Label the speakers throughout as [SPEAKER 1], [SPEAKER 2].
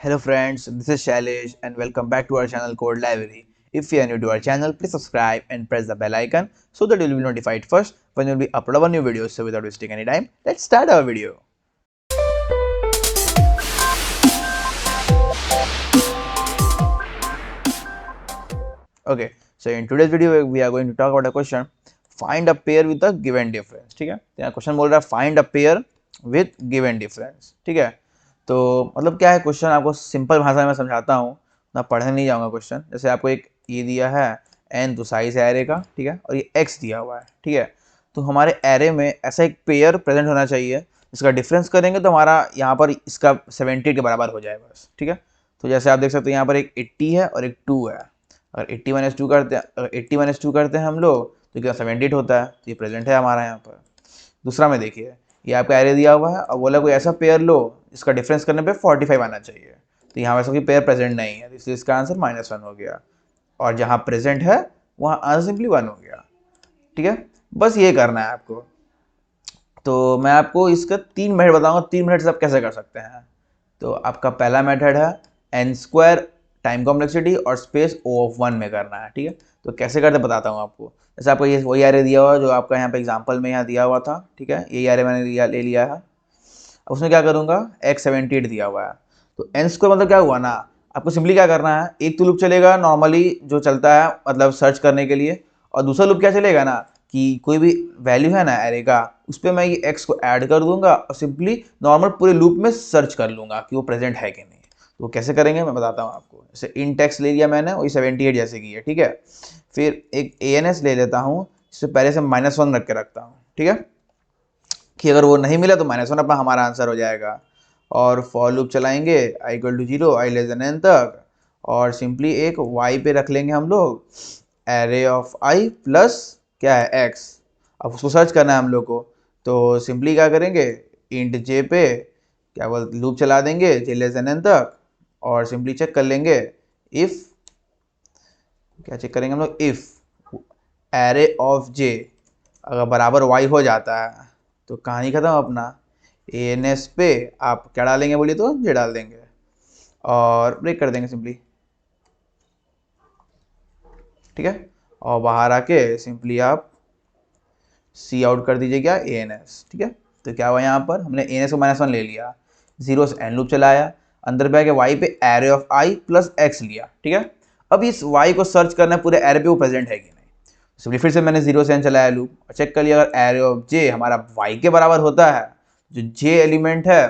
[SPEAKER 1] Hello friends, this is Shailesh and welcome back to our channel Code Library. If you are new to our channel, please subscribe and press the bell icon so that you will be notified first when we will upload our new videos. So without wasting any time, let's start our video. Okay, so in today's video we are going to talk about a question. Find a pair with a given difference. ठीक है, तो यहाँ question बोल रहा है find a pair with given difference. ठीक है, तो मतलब क्या है क्वेश्चन, आपको सिंपल भाषा में समझाता हूँ ना, पढ़ने नहीं जाऊँगा क्वेश्चन। जैसे आपको एक ये दिया है n तो साइज है एरे का, ठीक है, और ये x दिया हुआ है, ठीक है। तो हमारे एरे में ऐसा एक पेयर प्रेजेंट होना चाहिए, इसका डिफरेंस करेंगे तो हमारा यहाँ पर इसका 70 के बराबर हो जाए बस, ठीक है। तो जैसे आप देख सकते हैं यहाँ पर एक 80 है और एक 2 है। अगर 80 माइनस टू करते हैं, अगर 80 माइनस टू करते हैं हम लोग तो क्या 78 होता है, तो ये प्रेजेंट है हमारा यहाँ पर। दूसरा में देखिए, ये आपका एरे दिया हुआ है और बोला कोई ऐसा पेयर लो इसका डिफरेंस करने पे 45 आना चाहिए, तो यहाँ वैसा कोई पेयर प्रेजेंट नहीं है, इसलिए इसका आंसर -1 हो गया। और जहाँ प्रेजेंट है वहाँ आंसर सिंपली 1 हो गया, ठीक है। बस ये करना है आपको। तो मैं आपको इसका 3 मेथड बताऊंगा, 3 मिनट से आप कैसे कर सकते हैं। तो आपका पहला मेथड है n² टाइम कॉम्प्लेक्सिटी और स्पेस O(1) में करना है, ठीक है। तो कैसे करते बताता हूँ आपको। जैसे आपको ये वही एरे दिया हुआ है जो आपका यहाँ पे एग्जांपल में यहाँ दिया हुआ था, ठीक है, यही एरे मैंने ले लिया है। अब उसमें क्या करूँगा, x78 दिया हुआ है, तो n² मतलब क्या हुआ ना, आपको सिंपली क्या करना है, एक तो लूप चलेगा नॉर्मली जो चलता है मतलब सर्च करने के लिए, और दूसरा लूप क्या चलेगा ना कि कोई भी वैल्यू है ना एरे का, उस पर मैं ये x को ऐड कर दूंगा और सिंपली नॉर्मल पूरे लूप में सर्च कर लूंगा कि वो प्रेजेंट है कि नहीं। तो कैसे करेंगे मैं बताता हूँ आपको। जैसे int x ले लिया मैंने, वही 78 जैसे की है, ठीक है। फिर एक ans ले लेता हूँ, इससे पहले से -1 रख के रखता हूँ, ठीक है, कि अगर वो नहीं मिला तो -1 अपना हमारा आंसर हो जाएगा। और फॉर लूप चलाएंगे i = 0, i n तक, और सिंपली एक y पे रख लेंगे हम लोग एरे ऑफ i प्लस क्या है x। अब उसको सर्च करना है हम लोग को, तो सिंपली क्या करेंगे, इंट j पे क्या बोल लूप चला देंगे j n तक, और सिंपली चेक कर लेंगे इफ, क्या चेक करेंगे हम लोग, इफ एरे ऑफ j अगर बराबर y हो जाता है तो कहानी खत्म अपना। ans पे आप क्या डालेंगे बोलिए, तो j डाल देंगे और ब्रेक कर देंगे सिंपली, ठीक है। और बाहर आके सिंपली आप सी आउट कर दीजिए क्या, ans, ठीक है। तो क्या हुआ, यहाँ पर हमने ans को -1 ले लिया, 0 से n लूप चलाया, अंदर पे आके y पे array of i plus x लिया, ठीक है। अब इस y को सर्च करना है पूरे एरे पे वो प्रेजेंट है कि नहीं। सिंपली फिर से मैंने 0 से n चलाया लूप और चेक कर लिया, अगर एरे ऑफ j हमारा y के बराबर होता है, जो j एलिमेंट है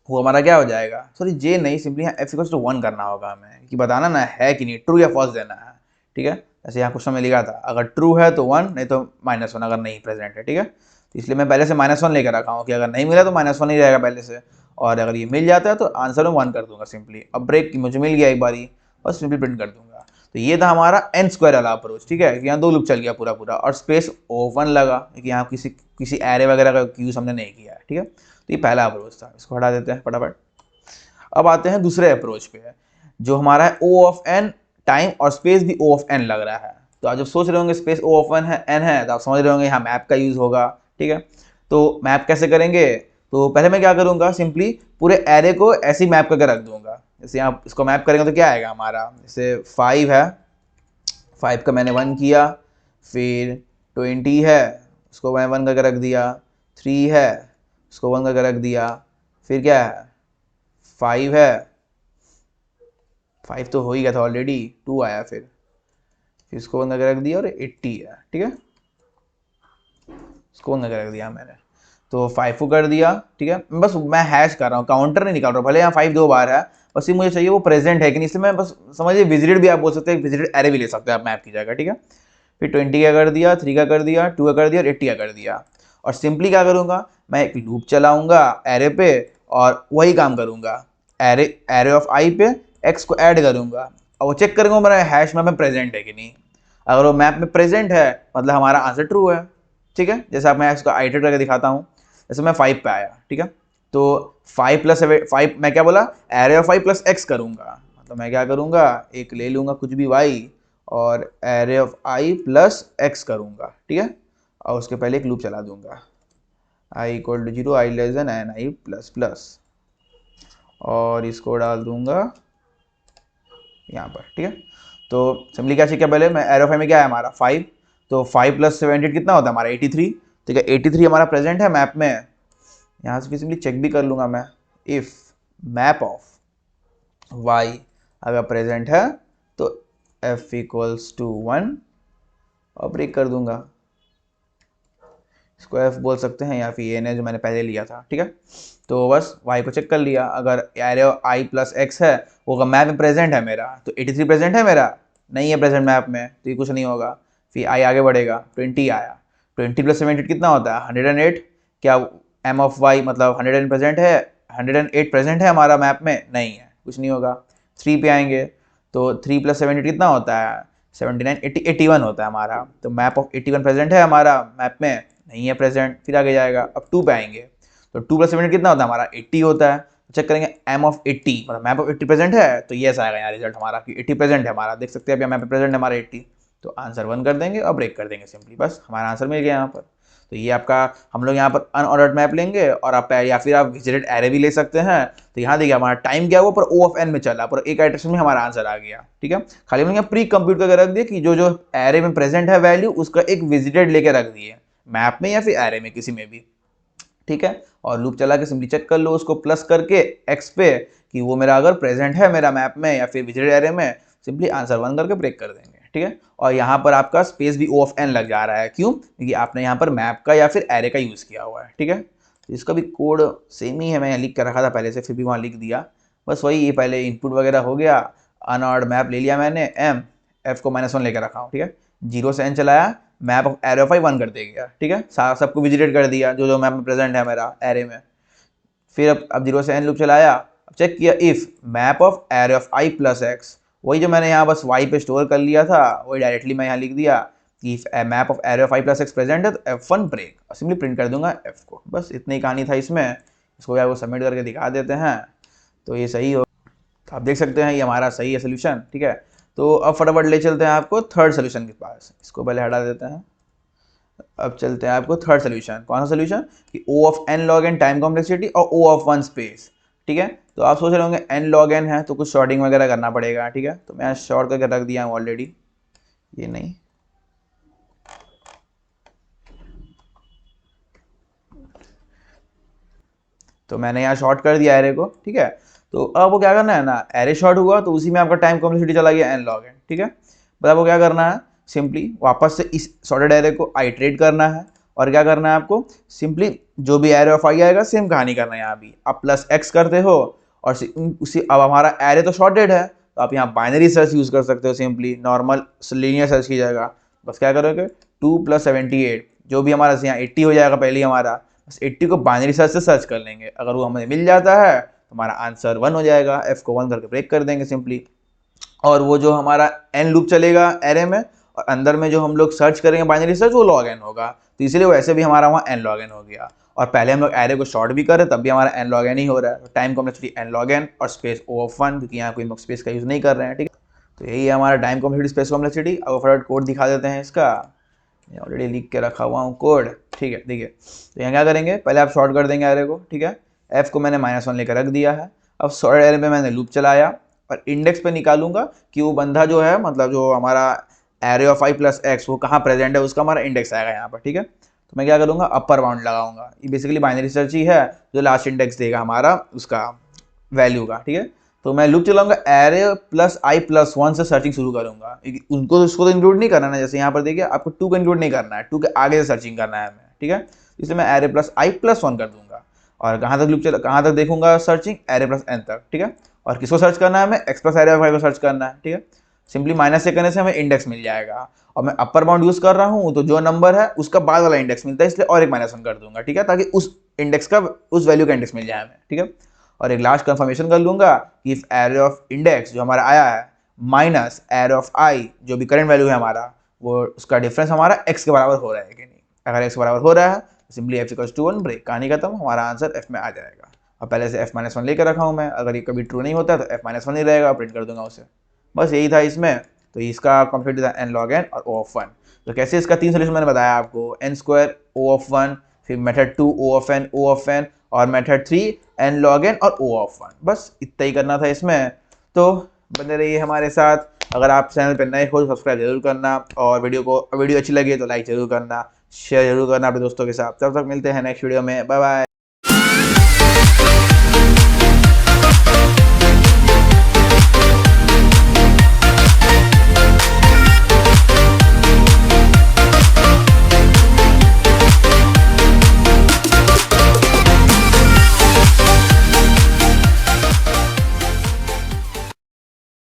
[SPEAKER 1] वो हमारा क्या हो जाएगा, सॉरी j नहीं, सिंपली यहाँ f = 1 करना होगा हमें, कि बताना ना है कि नहीं, ट्रू या फॉल्स देना है, ठीक है। जैसे यहाँ क्वेश्चन में लिखा था अगर ट्रू है तो 1, नहीं तो -1 अगर नहीं प्रेजेंट है, ठीक है। तो इसलिए मैं पहले से -1 लेकर रखा हूँ कि अगर नहीं मिला तो -1 ही रहेगा पहले से, और अगर ये मिल जाता है तो आंसर में 1 कर दूंगा सिंपली। अब ब्रेक मुझे मिल गया एक बारी और सिंपली प्रिंट कर दूंगा। तो ये था हमारा n² वाला अप्रोच, ठीक है, यहाँ 2 लूप चल गया पूरा पूरा, और स्पेस O(1) लगा कि यहाँ किसी एरे वगैरह का यूज हमने नहीं किया है, ठीक है। तो ये पहला अप्रोच था, इसको हटा देते हैं फटाफट। अब आते हैं दूसरे अप्रोच पे, जो हमारा है O(n) टाइम और स्पेस भी O(n) लग रहा है। तो आप जब सोच रहे होंगे स्पेस O(n) है n है, तो आप समझ रहे होंगे यहाँ मैप का यूज होगा, ठीक है। तो मैप कैसे करेंगे, तो पहले मैं क्या करूंगा, सिंपली पूरे एरे को ऐसी मैप करके रख दूंगा। जैसे यहाँ इसको मैप करेंगे तो क्या आएगा हमारा, जैसे 5 है, 5 का मैंने 1 किया, फिर 20 है, उसको मैं 1 करके रख दिया, 3 है, उसको 1 करके रख दिया, फिर क्या है 5 है, 5 तो हो ही गया था ऑलरेडी, 2 आया, फिर इसको 1 करके रख दिया, और 80 है, ठीक है, इसको 1 करके रख दिया मैंने। तो 5 को कर दिया, ठीक है। बस मैं हैश कर रहा हूँ, काउंटर नहीं निकाल रहा हूँ, भले यहाँ 5 2 बार है, बस ये मुझे चाहिए वो प्रेजेंट है कि नहीं, इसलिए मैं बस समझिए विजिटेड भी आप बोल सकते हैं, विजिटेड एरे भी ले सकते हैं आप मैप की जगह, ठीक है। फिर 20 का कर दिया, 3 का कर दिया, 2 का कर दिया और 80 का कर दिया। और सिंपली क्या करूंगा, मैं एक लूप चलाऊंगा एरे पे और वही काम करूंगा, एरे ऑफ आई पे एक्स को ऐड करूंगा और वो चेक करूंगा मेरा हैश मैप में प्रेजेंट है कि नहीं। अगर वो मैप में प्रेजेंट है मतलब हमारा आंसर ट्रू है, ठीक है। जैसे आप मैं इसको आइटरेट करके दिखाता हूँ, जैसे मैं 5 पे आया, ठीक है, तो 5 प्लस 5 मैं क्या बोला, एरे ऑफ 5 प्लस एक्स करूंगा, मतलब मैं क्या करूंगा, एक ले लूंगा कुछ भी y और array of i plus x करूंगा, ठीक है, और उसके पहले एक लूप चला दूंगा i = 0, i n i plus plus, और इसको डाल दूंगा यहाँ पर, ठीक है। तो सिंपली क्या चाहिए पहले, मैं एरो 5 में क्या है हमारा 5, तो 5 + 78 कितना होता है हमारा 83, ठीक है। 83 हमारा प्रेजेंट है मैप में। यहाँ से सिंपली चेक भी कर लूँगा मैं, इफ़ मैप ऑफ y अगर प्रेजेंट है तो f = 1 और ब्रेक कर दूंगा। इसको f बोल सकते हैं या फिर ये ने जो मैंने पहले लिया था, ठीक है। तो बस y को चेक कर लिया, अगर एरे i + x है वो अगर मैप में प्रेजेंट है मेरा, तो 83 प्रेजेंट है मेरा, नहीं है प्रेजेंट मैप में तो ये कुछ नहीं होगा। फिर i आगे बढ़ेगा, 20 आया, 20 + 78 कितना होता है 108, क्या m ऑफ y मतलब 100 प्रेजेंट है, 108 प्रेजेंट है हमारा मैप में, नहीं है, कुछ नहीं होगा। 3 पे आएंगे तो 3 + 78 कितना होता है 79, 81 होता है हमारा, तो मैप ऑफ 81 प्रेजेंट है हमारा मैप में, नहीं है प्रेजेंट। फिर आगे जाएगा, अब 2 पे आएंगे तो 2 + 78 कितना होता है हमारा 80 होता है, तो चेक करेंगे m ऑफ 80 मतलब मैप ऑफ 80 प्रेजेंट है, तो ये ऐसा आएगा यहाँ रिजल्ट हमारा कि 80 प्रेजेंट है हमारा, देख सकते हैं अभी मैप में प्रेजेंट है हमारा 80, तो आंसर 1 कर देंगे और ब्रेक कर देंगे सिंपली, बस हमारा आंसर मिल गया यहाँ पर। तो ये आपका हम लोग यहाँ पर अनऑर्डर्ड मैप लेंगे और आप या फिर आप विजिटेड एरे भी ले सकते हैं। तो यहाँ देखिए हमारा टाइम क्या हुआ पर O ऑफ n में चला, पर एक आइटरेशन में हमारा आंसर आ गया, ठीक है। खाली हमने यहाँ प्री कंप्यूट करके रख दिया कि जो जो एरे में प्रेजेंट है वैल्यू उसका एक विजिटेड लेके रख दिए मैप में या फिर एरे में किसी में भी, ठीक है। और लूप चला के सिंपली चेक कर लो उसको प्लस करके x पे कि वो मेरा अगर प्रेजेंट है मेरा मैप में या फिर विजिटेड एरे में, सिंपली आंसर 1 करके ब्रेक कर देंगे, ठीक है। और यहाँ पर आपका स्पेस भी O ऑफ n लग जा रहा है, क्यों, क्योंकि आपने यहाँ पर मैप का या फिर एरे का यूज़ किया हुआ है, ठीक है। तो इसका भी कोड सेम ही है, मैं यहाँ लिख कर रखा था पहले से, फिर भी वहाँ लिख दिया, बस वही, ये पहले इनपुट वगैरह हो गया, अनऑर्ड मैप ले लिया मैंने m, f को -1 लेकर रखा हूँ, ठीक है। 0 से n चलाया, map of array of i 1 कर देगा, ठीक है। सबको विजिटेट कर दिया जो जो मैप में प्रेजेंट है मेरा एरे में। फिर अब 0 से n लूप चलाया, अब चेक किया if map of array of i + x, वही जो मैंने यहाँ बस y पे स्टोर कर लिया था वही डायरेक्टली मैं यहाँ लिख दिया कि if map of array of i + x present है तो f1 ब्रेक, और सिंपली प्रिंट कर दूंगा f को, बस इतनी कहानी था इसमें। इसको आपको सबमिट करके दिखा देते हैं तो ये सही हो, तो आप देख सकते हैं ये हमारा सही है सोल्यूशन, ठीक है। तो अब फटाफट ले चलते हैं आपको थर्ड सोल्यूशन के पास, इसको पहले हटा देते हैं। अब चलते हैं आपको थर्ड सोल्यूशन, कौन सा सोल्यूशन कि O of n log n time complexity और O ऑफ 1 स्पेस, ठीक है। तो आप सोच रहे होंगे n log n है तो कुछ शॉर्टिंग वगैरह करना पड़ेगा, ठीक है। तो मैं शॉर्ट करके रख दिया हूँ ऑलरेडी, ये नहीं, तो मैंने यहाँ शॉर्ट कर दिया एरे को, ठीक है। तो अब वो क्या करना है ना, एरे शॉर्ट हुआ तो उसी में आपका टाइम कॉम्प्लेक्सिटी चला गया n log n, ठीक है। बस आपको क्या करना है, सिंपली वापस से इस सॉर्टेड एरे को आइट्रेट करना है, और क्या करना है आपको, सिंपली जो भी एरे ऑफ i आएगा सेम कहानी करना है, यहाँ भी आप +x करते हो और उसी, अब हमारा एरे तो शॉर्टेड है तो आप यहाँ बाइनरी सर्च यूज़ कर सकते हो, सिंपली नॉर्मल लीनियर सर्च की जगह बस क्या करोगे 2 + 78 जो भी हमारा यहाँ 80 हो जाएगा, पहले हमारा बस 80 को बाइनरी सर्च से सर्च कर लेंगे, अगर वो हमें मिल जाता है तो हमारा आंसर 1 हो जाएगा, f को 1 करके ब्रेक कर देंगे सिंपली। और वो जो हमारा n लूप चलेगा एरे में और अंदर में जो हम लोग सर्च करेंगे बाइनरी सर्च वो log n होगा, तो इसलिए वैसे भी हमारा वहाँ n log n हो गया। और पहले हम लोग एरे को शॉर्ट भी करें तब भी हमारा n log n ही हो रहा है, तो time complexity n log n और स्पेस O ऑफ 1, क्योंकि यहाँ कोई स्पेस का यूज़ नहीं कर रहे हैं, ठीक है। तो यही है हमारा टाइम कॉम्प्लेक्सिटी स्पेस कॉम्प्लेक्सिटी। अब फटाफट कोड दिखा देते हैं इसका, ऑलरेडी लिख के रखा हुआ हूँ कोड, ठीक है। देखिए तो यहाँ क्या करेंगे, पहले आप शॉर्ट कर देंगे एरे को, ठीक है। f को मैंने -1 लेकर रख दिया है। अब शॉर्ट एरे में मैंने लूप चलाया और इंडेक्स पे निकालूंगा कि वो बंदा जो है मतलब जो हमारा एरे ऑफ i + x वो कहाँ प्रेजेंट है, उसका हमारा इंडेक्स आएगा यहाँ पर, ठीक है। तो मैं क्या करूँगा, अपर बाउंड लगाऊंगा, ये बेसिकली बाइनरी सर्च ही है जो लास्ट इंडेक्स देगा हमारा उसका वैल्यू का, ठीक है। तो मैं लूप चलाऊंगा एरे + i + 1 से सर्चिंग शुरू करूंगा, उनको उसको तो इंक्लूड नहीं करना है, जैसे यहाँ पर देखिए आपको 2 को इंक्लूड नहीं करना है, 2 के आगे से सर्चिंग करना है हमें, ठीक है। इसलिए मैं एरे + i + 1 कर दूंगा और कहाँ तक देखूंगा सर्चिंग, एरे + n तक, ठीक है। और किसको सर्च करना है हमें, x + एरे ऑफ i को सर्च करना है, ठीक है। सिंपली माइनस से करने से हमें इंडेक्स मिल जाएगा, और मैं अपर बाउंड यूज कर रहा हूँ तो जो नंबर है उसका बाद वाला इंडेक्स मिलता है, इसलिए और एक -1 कर दूंगा, ठीक है, ताकि उस इंडेक्स का उस वैल्यू का इंडेक्स मिल जाए हमें, ठीक है। और एक लास्ट कंफर्मेशन कर लूंगा कि इफ एरे ऑफ इंडेक्स जो हमारा आया है माइनस एरे ऑफ आई जो भी करंट वैल्यू है हमारा, वो उसका डिफरेंस हमारा x के बराबर हो रहा है कि नहीं। अगर x के बराबर हो रहा है तो सिंपली f = 1 ब्रेक, कहानी खत्म, हमारा आंसर f में आ जाएगा। और पहले से f -1 लेकर रखा हूँ मैं, अगर ये कभी ट्रू नहीं होता तो f -1 ही रहेगा, प्रिंट कर दूंगा उसे, बस यही था इसमें। तो इसका कॉम्प्लीट था n log n और O ऑफ 1। तो कैसे इसका 3 सोल्यूशन मैंने बताया आपको, n² O ऑफ 1, फिर मेथड 2 O ऑफ n और मेथड 3 n log n और o ऑफ 1। बस इतना ही करना था इसमें। तो बने रहिए हमारे साथ। अगर आप चैनल पर नए हो तो सब्सक्राइब जरूर करना, और वीडियो अच्छी लगी तो लाइक जरूर करना, शेयर जरूर करना अपने दोस्तों के साथ। तब तक मिलते हैं नेक्स्ट वीडियो में। Bye bye.